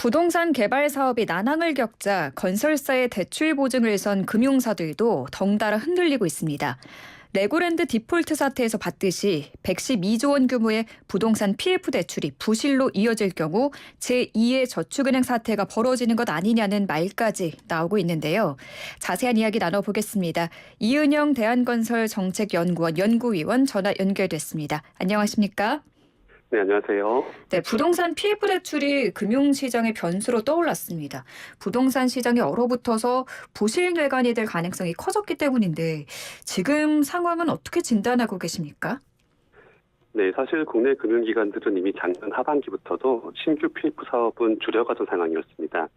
부동산 개발 사업이 난항을 겪자 건설사의 대출 보증을 선 금융사들도 덩달아 흔들리고 있습니다. 레고랜드 디폴트 사태에서 봤듯이 112조 원 규모의 부동산 PF 대출이 부실로 이어질 경우 제2의 저축은행 사태가 벌어지는 것 아니냐는 말까지 나오고 있는데요. 자세한 이야기 나눠보겠습니다. 이은영 대한건설 정책연구원 연구위원 전화 연결됐습니다. 안녕하십니까? 네, 안녕하세요. 네, 부동산 PF 대출이 금융시장의 변수로 떠올랐습니다. 부동산 시장이 얼어붙어서 부실 뇌관이 될 가능성이 커졌기 때문인데 지금 상황은 어떻게 진단하고 계십니까? 네, 사실 국내 금융기관들은 이미 작년 하반기부터도 신규 PF 사업은 줄여가던 상황이었습니다.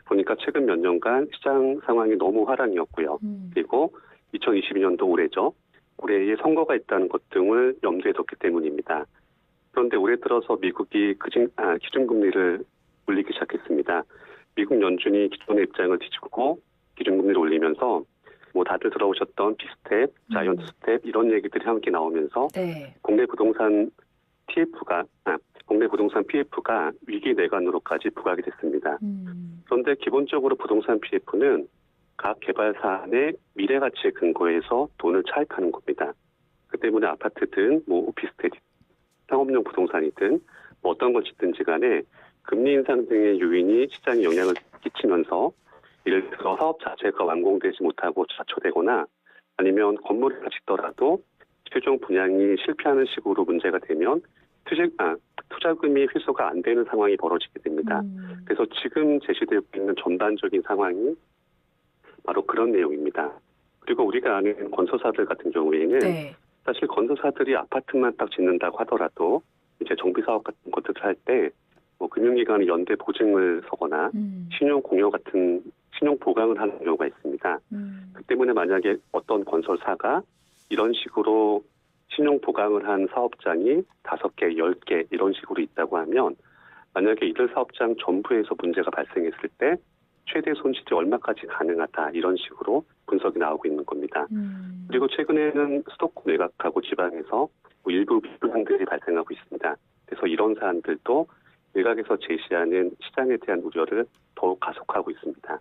보니까 최근 몇 년간 시장 상황이 너무 화랑이었고요. 그리고 2022년도 올해죠. 올해에 선거가 있다는 것 등을 염두에 뒀기 때문입니다. 그런데 올해 들어서 미국이 기준금리를 올리기 시작했습니다. 미국 연준이 기존의 입장을 뒤집고 기준금리를 올리면서 다들 들어오셨던 비스텝, 자이언트 스텝 이런 얘기들이 함께 나오면서 네. 국내 부동산 PF가 위기 내관으로까지 부각이 됐습니다. 그런데 기본적으로 부동산 PF는 각 개발 사안의 미래 가치에 근거해서 돈을 차입하는 겁니다. 그 때문에 아파트든 오피스텔 상업용 부동산이든 어떤 걸 짓든지 간에 금리 인상 등의 요인이 시장에 영향을 끼치면서 예를 들어 사업 자체가 완공되지 못하고 좌초되거나 아니면 건물을 짓더라도 최종 분양이 실패하는 식으로 문제가 되면 투자금이 회수가 안 되는 상황이 벌어지게 됩니다. 그래서 지금 제시되고 있는 전반적인 상황이 바로 그런 내용입니다. 그리고 우리가 아는 건설사들 같은 경우에는 네. 사실 건설사들이 아파트만 딱 짓는다고 하더라도 이제 정비 사업 같은 것들을 할 때 금융기관이 연대 보증을 서거나 신용 보강을 하는 경우가 있습니다. 그 때문에 만약에 어떤 건설사가 이런 식으로 신용 보강을 한 사업장이 5개, 10개 이런 식으로 있다고 하면 만약에 이들 사업장 전부에서 문제가 발생했을 때 최대 손실이 얼마까지 가능하다 이런 식으로 분석이 나오고 있는 겁니다. 그리고 최근에는 수도권 외곽하고 지방에서 일부 비효율들이 발생하고 있습니다. 그래서 이런 사안들도 외곽에서 제시하는 시장에 대한 우려를 더욱 가속하고 있습니다.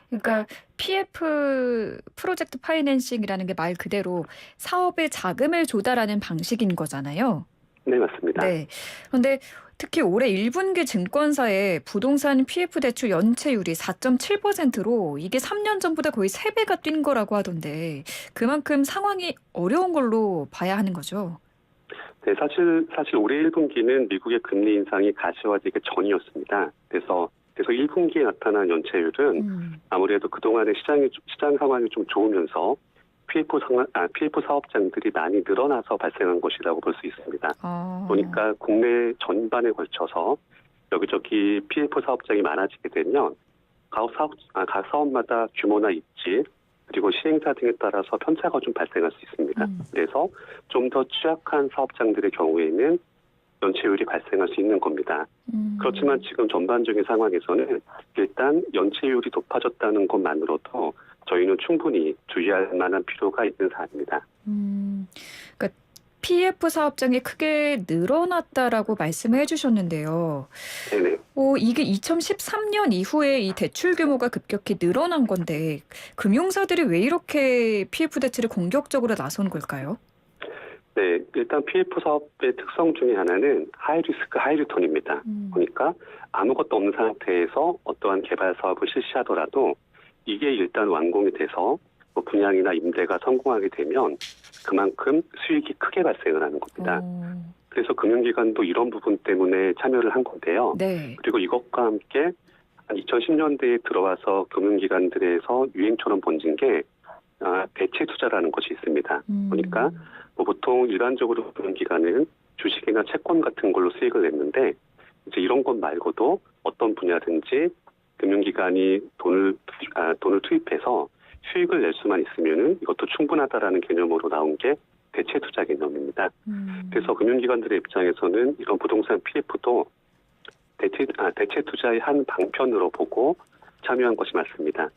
그러니까 PF 프로젝트 파이낸싱이라는 게 말 그대로 사업에 자금을 조달하는 방식인 거잖아요. 네, 맞습니다. 네. 그런데 특히 올해 1분기 증권사의 부동산 PF 대출 연체율이 4.7%로 이게 3년 전보다 거의 3배가 뛴 거라고 하던데 그만큼 상황이 어려운 걸로 봐야 하는 거죠. 네, 사실 올해 1분기는 미국의 금리 인상이 가시화되기 전이었습니다. 그래서 1분기에 나타난 연체율은 아무래도 그동안의 시장 상황이 좀 좋으면서 PF 사업장들이 많이 늘어나서 발생한 것이라고 볼 수 있습니다. 보니까 국내 전반에 걸쳐서 여기저기 PF 사업장이 많아지게 되면 각 사업마다 규모나 입지 그리고 시행사 등에 따라서 편차가 좀 발생할 수 있습니다. 그래서 좀 더 취약한 사업장들의 경우에는 연체율이 발생할 수 있는 겁니다. 그렇지만 지금 전반적인 상황에서는 일단 연체율이 높아졌다는 것만으로도 저희는 충분히 주의할 만한 필요가 있는 사안입니다. 그러니까 PF 사업장이 크게 늘어났다라고 말씀을 해주셨는데요. 네네. 이게 2013년 이후에 이 대출 규모가 급격히 늘어난 건데 금융사들이 왜 이렇게 PF 대출을 공격적으로 나선 걸까요? 네, 일단 PF 사업의 특성 중에 하나는 하이 리스크, 하이 리턴입니다. 그러니까 아무것도 없는 상태에서 어떠한 개발 사업을 실시하더라도 이게 일단 완공이 돼서 분양이나 임대가 성공하게 되면 그만큼 수익이 크게 발생을 하는 겁니다. 그래서 금융기관도 이런 부분 때문에 참여를 한 건데요. 네. 그리고 이것과 함께 2010년대에 들어와서 금융기관들에서 유행처럼 번진 게 대체 투자라는 것이 있습니다. 그러니까 보통 일반적으로 금융기관은 주식이나 채권 같은 걸로 수익을 냈는데 이제 이런 것 말고도 어떤 분야든지 금융기관이 돈을 투입해서 수익을 낼 수만 있으면은 이것도 충분하다라는 개념으로 나온 게 대체 투자 개념입니다. 그래서 금융기관들의 입장에서는 이런 부동산 PF도 대체 투자의 한 방편으로 보고 참여한 것이 맞습니다.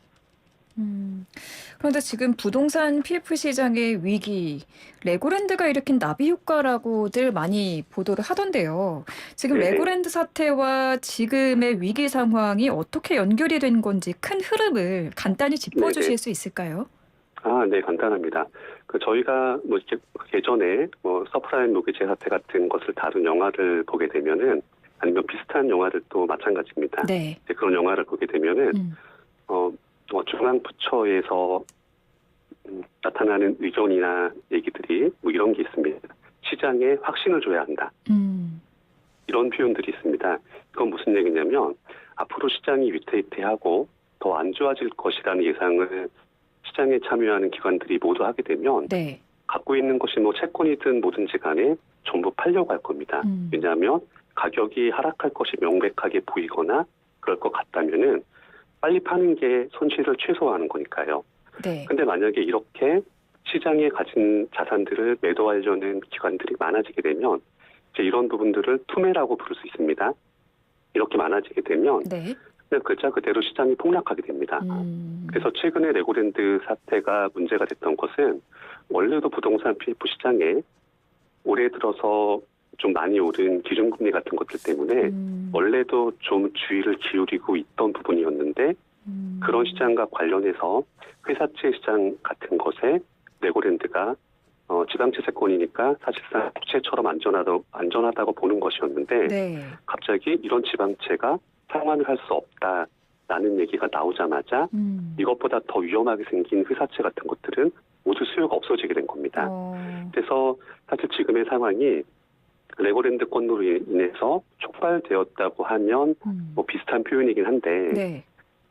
그런데 지금 부동산 PF 시장의 위기, 레고랜드가 일으킨 나비 효과라고들 많이 보도를 하던데요. 지금 네네. 레고랜드 사태와 지금의 위기 상황이 어떻게 연결이 된 건지 큰 흐름을 간단히 짚어주실 네네. 수 있을까요? 네, 간단합니다. 저희가 뭐 이렇게 예전에 뭐 서프라임 모기지 사태 같은 것을 다룬 영화를 보게 되면은 아니면 비슷한 영화를 또 마찬가지입니다. 네. 이제 그런 영화를 보게 되면은 중앙부처에서 나타나는 의견이나 얘기들이 뭐 이런 게 있습니다. 시장에 확신을 줘야 한다. 음. 이런 표현들이 있습니다. 그건 무슨 얘기냐면 앞으로 시장이 위태위태하고 더 안 좋아질 것이라는 예상을 시장에 참여하는 기관들이 모두 하게 되면 네. 갖고 있는 것이 뭐 채권이든 뭐든지 간에 전부 팔려고 할 겁니다. 왜냐하면 가격이 하락할 것이 명백하게 보이거나 그럴 것 같다면은 빨리 파는 게 손실을 최소화하는 거니까요. 네. 근데 만약에 이렇게 시장에 가진 자산들을 매도하려는 기관들이 많아지게 되면 이제 이런 부분들을 투매라고 부를 수 있습니다. 이렇게 많아지게 되면 네. 그냥 글자 그대로 시장이 폭락하게 됩니다. 그래서 최근에 레고랜드 사태가 문제가 됐던 것은 원래도 부동산 PF 시장에 올해 들어서 좀 많이 오른 기준금리 같은 것들 때문에 원래도 좀 주의를 기울이고 있던 부분이었는데 그런 시장과 관련해서 회사채 시장 같은 것에 레고랜드가 지방채 채권이니까 사실상 국채처럼 안전하다고 보는 것이었는데 네. 갑자기 이런 지방채가 상환을 할 수 없다라는 얘기가 나오자마자 이것보다 더 위험하게 생긴 회사채 같은 것들은 모두 수요가 없어지게 된 겁니다. 그래서 사실 지금의 상황이 레고랜드 건으로 인해서 촉발되었다고 하면 뭐 비슷한 표현이긴 한데 네.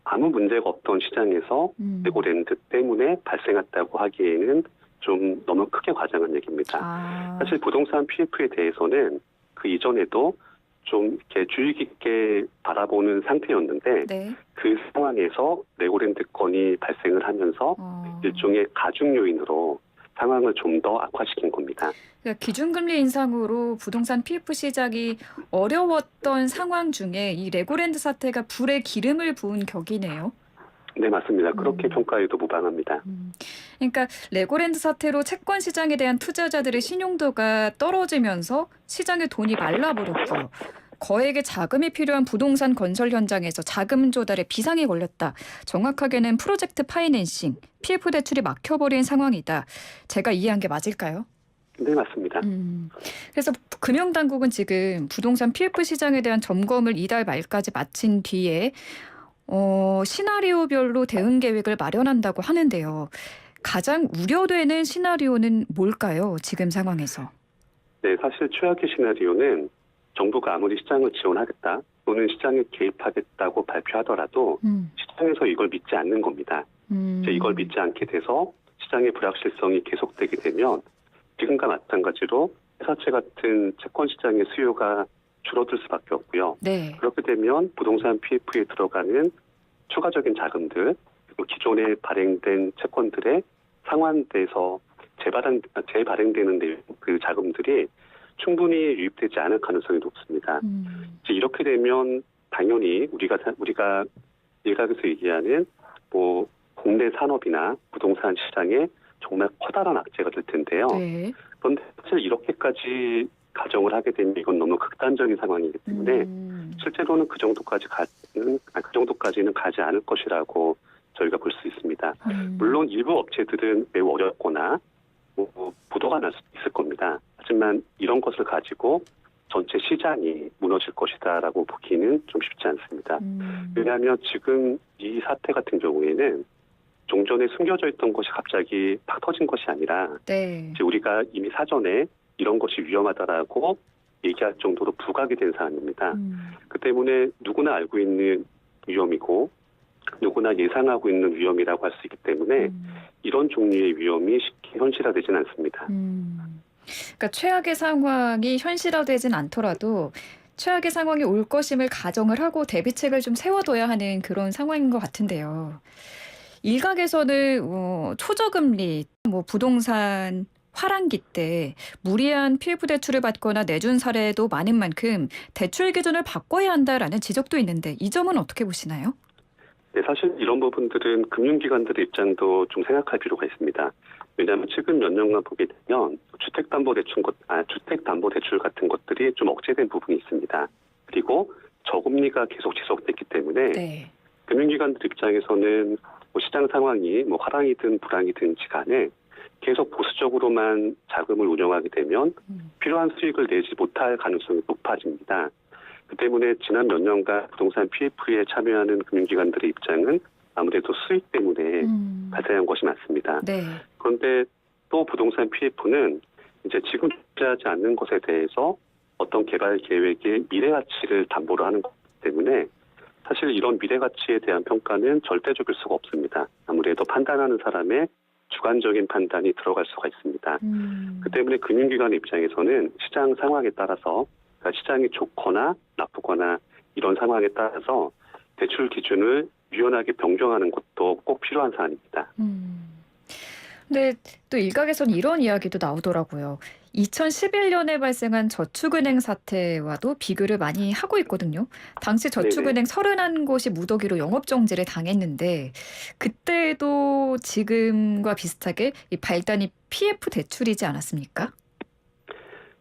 아무 문제가 없던 시장에서 레고랜드 때문에 발생했다고 하기에는 좀 너무 크게 과장한 얘기입니다. 사실 부동산 PF에 대해서는 그 이전에도 좀 이렇게 주의 깊게 바라보는 상태였는데 네. 그 상황에서 레고랜드 건이 발생을 하면서 일종의 가중 요인으로 상황을 좀 더 악화시킨 겁니다. 그러니까 기준금리 인상으로 부동산 PF 시장이 어려웠던 상황 중에 이 레고랜드 사태가 불에 기름을 부은 격이네요. 네, 맞습니다. 그렇게 평가해도 무방합니다. 그러니까 레고랜드 사태로 채권 시장에 대한 투자자들의 신용도가 떨어지면서 시장의 돈이 말라버렸고요. 거액의 자금이 필요한 부동산 건설 현장에서 자금 조달에 비상이 걸렸다. 정확하게는 프로젝트 파이낸싱, PF 대출이 막혀버린 상황이다. 제가 이해한 게 맞을까요? 네, 맞습니다. 그래서 금융당국은 지금 부동산 PF 시장에 대한 점검을 이달 말까지 마친 뒤에 시나리오별로 대응 계획을 마련한다고 하는데요. 가장 우려되는 시나리오는 뭘까요? 지금 상황에서. 네, 사실 최악의 시나리오는 정부가 아무리 시장을 지원하겠다 또는 시장에 개입하겠다고 발표하더라도 시장에서 이걸 믿지 않는 겁니다. 이제 이걸 믿지 않게 돼서 시장의 불확실성이 계속되게 되면 지금과 마찬가지로 회사채 같은 채권 시장의 수요가 줄어들 수밖에 없고요. 네. 그렇게 되면 부동산 PF에 들어가는 추가적인 자금들 그리고 기존에 발행된 채권들의 상환돼서 재발행되는 그 자금들이 충분히 유입되지 않을 가능성이 높습니다. 이제 이렇게 되면 당연히 우리가 일각에서 얘기하는 뭐 국내 산업이나 부동산 시장에 정말 커다란 악재가 될 텐데요. 네. 그런데 사실 이렇게까지 가정을 하게 되면 이건 너무 극단적인 상황이기 때문에 실제로는 그 정도까지는 가지 않을 것이라고 저희가 볼 수 있습니다. 물론 일부 업체들은 매우 어렵거나 부도가 날 수 있을 겁니다. 하지만 이런 것을 가지고 전체 시장이 무너질 것이다라고 보기는 좀 쉽지 않습니다. 왜냐하면 지금 이 사태 같은 경우에는 종전에 숨겨져 있던 것이 갑자기 팍 터진 것이 아니라 네. 이제 우리가 이미 사전에 이런 것이 위험하다라고 얘기할 정도로 부각이 된 사안입니다. 그 때문에 누구나 알고 있는 위험이고 누구나 예상하고 있는 위험이라고 할 수 있기 때문에 이런 종류의 위험이 쉽게 현실화되지는 않습니다. 그러니까 최악의 상황이 현실화되진 않더라도 최악의 상황이 올 것임을 가정을 하고 대비책을 좀 세워둬야 하는 그런 상황인 것 같은데요. 일각에서는 초저금리, 부동산 화랑기 때 무리한 PF 대출을 받거나 내준 사례도 많은 만큼 대출 기준을 바꿔야 한다라는 지적도 있는데 이 점은 어떻게 보시나요? 네, 사실 이런 부분들은 금융기관들의 입장도 좀 생각할 필요가 있습니다. 왜냐하면 최근 몇 년간 보게 되면 주택담보대출 같은 것들이 좀 억제된 부분이 있습니다. 그리고 저금리가 계속 지속됐기 때문에 네. 금융기관들 입장에서는 뭐 시장 상황이 뭐 화랑이든 불황이든지 간에 계속 보수적으로만 자금을 운영하게 되면 필요한 수익을 내지 못할 가능성이 높아집니다. 그 때문에 지난 몇 년간 부동산 PF에 참여하는 금융기관들의 입장은 아무래도 수익 때문에 발생한 것이 많습니다. 네. 그런데 또 부동산 PF는 이제 지금 투자하지 않는 것에 대해서 어떤 개발 계획의 미래 가치를 담보로 하는 것 때문에 사실 이런 미래 가치에 대한 평가는 절대적일 수가 없습니다. 아무래도 판단하는 사람의 주관적인 판단이 들어갈 수가 있습니다. 그 때문에 금융기관 입장에서는 시장 상황에 따라서 그러니까 시장이 좋거나 나쁘거나 이런 상황에 따라서 대출 기준을 유연하게 변경하는 것도 꼭 필요한 사안입니다. 근데 또 일각에서는 이런 이야기도 나오더라고요. 2011년에 발생한 저축은행 사태와도 비교를 많이 하고 있거든요. 당시 저축은행 31곳이 무더기로 영업정지를 당했는데 그때도 지금과 비슷하게 이 발단이 PF 대출이지 않았습니까?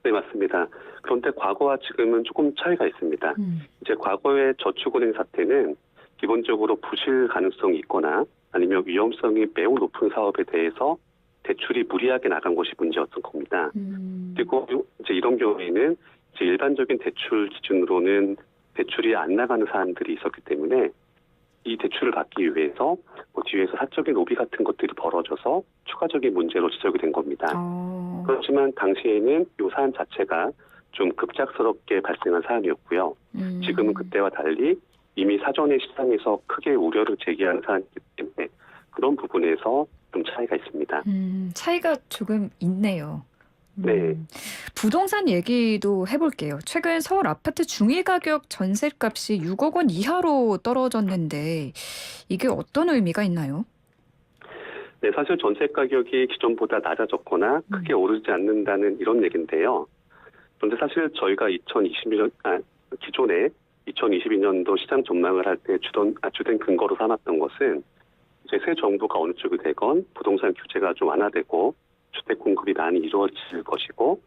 네, 맞습니다. 그런데 과거와 지금은 조금 차이가 있습니다. 이제 과거의 저축은행 사태는 기본적으로 부실 가능성이 있거나 아니면 위험성이 매우 높은 사업에 대해서 대출이 무리하게 나간 것이 문제였던 겁니다. 그리고 이제 이런 경우에는 이제 일반적인 대출 기준으로는 대출이 안 나가는 사안들이 있었기 때문에 이 대출을 받기 위해서 뭐 뒤에서 사적인 로비 같은 것들이 벌어져서 추가적인 문제로 지적이 된 겁니다. 그렇지만 당시에는 이 사안 자체가 좀 급작스럽게 발생한 사안이었고요. 지금은 그때와 달리 이미 사전에 시장에서 크게 우려를 제기한 사안이기 때문에 그런 부분에서 좀 차이가 있습니다. 차이가 조금 있네요. 네. 부동산 얘기도 해볼게요. 최근 서울 아파트 중위가격 전셋값이 6억 원 이하로 떨어졌는데 이게 어떤 의미가 있나요? 네, 사실 전세 가격이 기존보다 낮아졌거나 크게 오르지 않는다는 이런 얘기인데요. 그런데 사실 저희가 기존에 2022년도 시장 전망을 할 때 주된 근거로 삼았던 것은 이제 새 정부가 어느 쪽이 되건 부동산 규제가 좀 완화되고 주택 공급이 많이 이루어질 것이고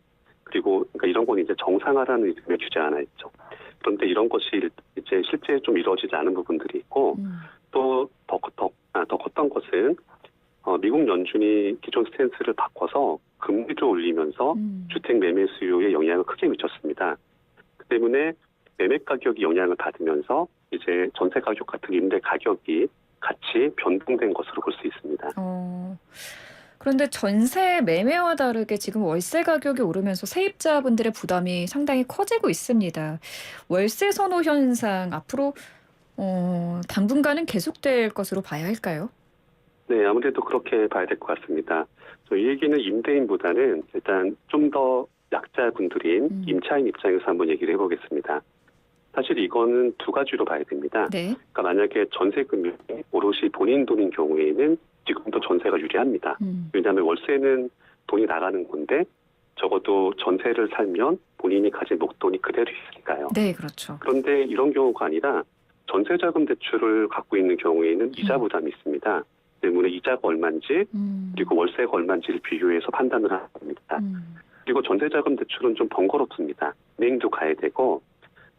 그리고 그러니까 이런 건 이제 정상화라는 이름의 규제 하나 있죠. 그런데 이런 것이 이제 실제 좀 이루어지지 않은 부분들이 있고 또 더 컸던 것은 미국 연준이 기존 스탠스를 바꿔서 금리를 올리면서 주택 매매 수요에 영향을 크게 미쳤습니다. 그 때문에 매매 가격이 영향을 받으면서 이제 전세 가격 같은 임대 가격이 같이 변동된 것으로 볼 수 있습니다. 그런데 전세 매매와 다르게 지금 월세 가격이 오르면서 세입자분들의 부담이 상당히 커지고 있습니다. 월세 선호 현상 앞으로 당분간은 계속될 것으로 봐야 할까요? 네, 아무래도 그렇게 봐야 될 것 같습니다. 이 얘기는 임대인보다는 일단 좀 더 약자분들인 임차인 입장에서 한번 얘기를 해보겠습니다. 사실 이거는 두 가지로 봐야 됩니다. 네. 그러니까 만약에 전세금이 오롯이 본인 돈인 경우에는 지금도 전세가 유리합니다. 왜냐하면 월세는 돈이 나가는 건데 적어도 전세를 살면 본인이 가진 목돈이 그대로 있으니까요. 네, 그렇죠. 그런데 이런 경우가 아니라 전세자금 대출을 갖고 있는 경우에는 이자 부담이 있습니다. 때문에 이자가 얼마인지 그리고 월세가 얼마인지를 비교해서 판단을 합니다. 그리고 전세자금 대출은 좀 번거롭습니다. 은행도 가야 되고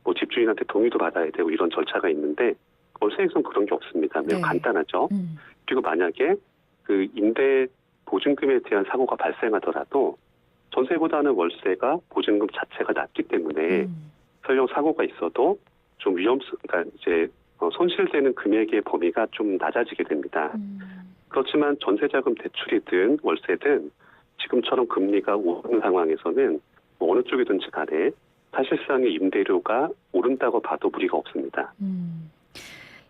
뭐 집주인한테 동의도 받아야 되고 이런 절차가 있는데 월세에서는 그런 게 없습니다. 매우 간단하죠. 그리고 만약에 그 임대 보증금에 대한 사고가 발생하더라도 전세보다는 월세가 보증금 자체가 낮기 때문에 설령 사고가 있어도 좀 그러니까 이제 손실되는 금액의 범위가 좀 낮아지게 됩니다. 그렇지만 전세자금 대출이든 월세든 지금처럼 금리가 오르는 상황에서는 뭐 어느 쪽이든지 간에 사실상의 임대료가 오른다고 봐도 무리가 없습니다.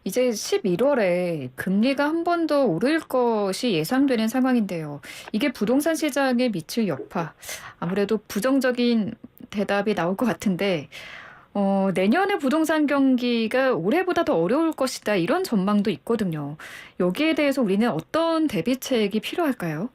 이제 11월에 금리가 한 번 더 오를 것이 예상되는 상황인데요. 이게 부동산 시장에 미칠 여파, 아무래도 부정적인 대답이 나올 것 같은데 내년에 부동산 경기가 올해보다 더 어려울 것이다 이런 전망도 있거든요. 여기에 대해서 우리는 어떤 대비책이 필요할까요?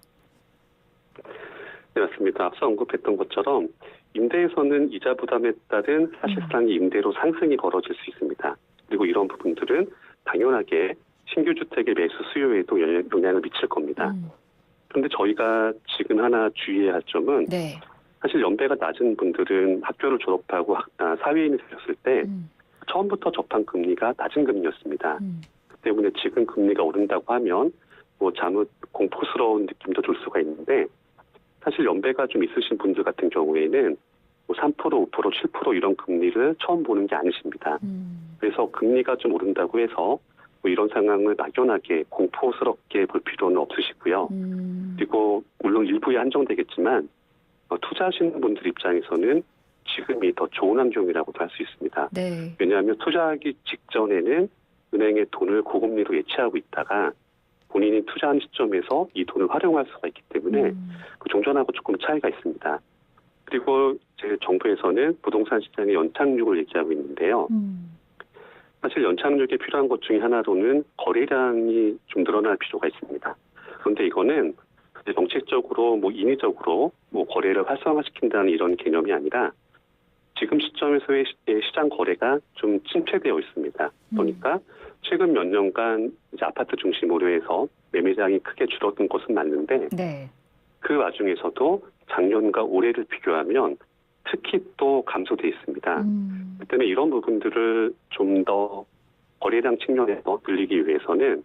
네, 맞습니다. 앞서 언급했던 것처럼 임대에서는 이자 부담에 따른 사실상의 임대료 상승이 벌어질 수 있습니다. 그리고 이런 부분들은 당연하게 신규 주택의 매수 수요에도 영향을 미칠 겁니다. 그런데 저희가 지금 하나 주의해야 할 점은 네. 사실 연배가 낮은 분들은 학교를 졸업하고 사회인이 되셨을 때 처음부터 접한 금리가 낮은 금리였습니다. 그 때문에 지금 금리가 오른다고 하면 뭐 잘못 공포스러운 느낌도 들 수가 있는데 사실 연배가 좀 있으신 분들 같은 경우에는 뭐 3%, 5%, 7% 이런 금리를 처음 보는 게 아니십니다. 그래서 금리가 좀 오른다고 해서 뭐 이런 상황을 막연하게 공포스럽게 볼 필요는 없으시고요. 그리고 물론 일부에 한정되겠지만 투자하시는 분들 입장에서는 지금이 더 좋은 환경이라고도 할 수 있습니다. 네. 왜냐하면 투자하기 직전에는 은행의 돈을 고금리로 예치하고 있다가 본인이 투자한 시점에서 이 돈을 활용할 수가 있기 때문에 그 종전하고 조금 차이가 있습니다. 그리고 제 정부에서는 부동산 시장의 연착륙을 얘기하고 있는데요. 사실 연착륙에 필요한 것 중에 하나로는 거래량이 좀 늘어날 필요가 있습니다. 그런데 이거는 정책적으로 뭐 인위적으로 뭐 거래를 활성화시킨다는 이런 개념이 아니라 지금 시점에서의 시장 거래가 좀 침체되어 있습니다. 그러니까 최근 몇 년간 이제 아파트 중심으로 해서 매매장이 크게 줄어든 것은 맞는데 네. 그 와중에서도 작년과 올해를 비교하면 특히 또 감소돼 있습니다. 그 때문에 이런 부분들을 좀 더 거래량 측면에서 늘리기 위해서는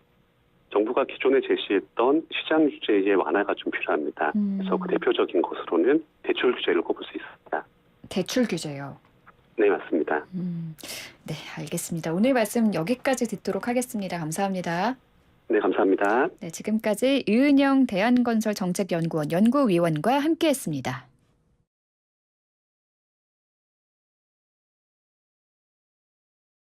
정부가 기존에 제시했던 시장 규제의 완화가 좀 필요합니다. 그래서 그 대표적인 것으로는 대출 규제를 꼽을 수 있습니다. 대출 규제요. 네, 맞습니다. 네, 알겠습니다. 오늘 말씀 여기까지 듣도록 하겠습니다. 감사합니다. 네, 감사합니다. 네, 지금까지 이은영 대한건설정책연구원 연구위원과 함께했습니다.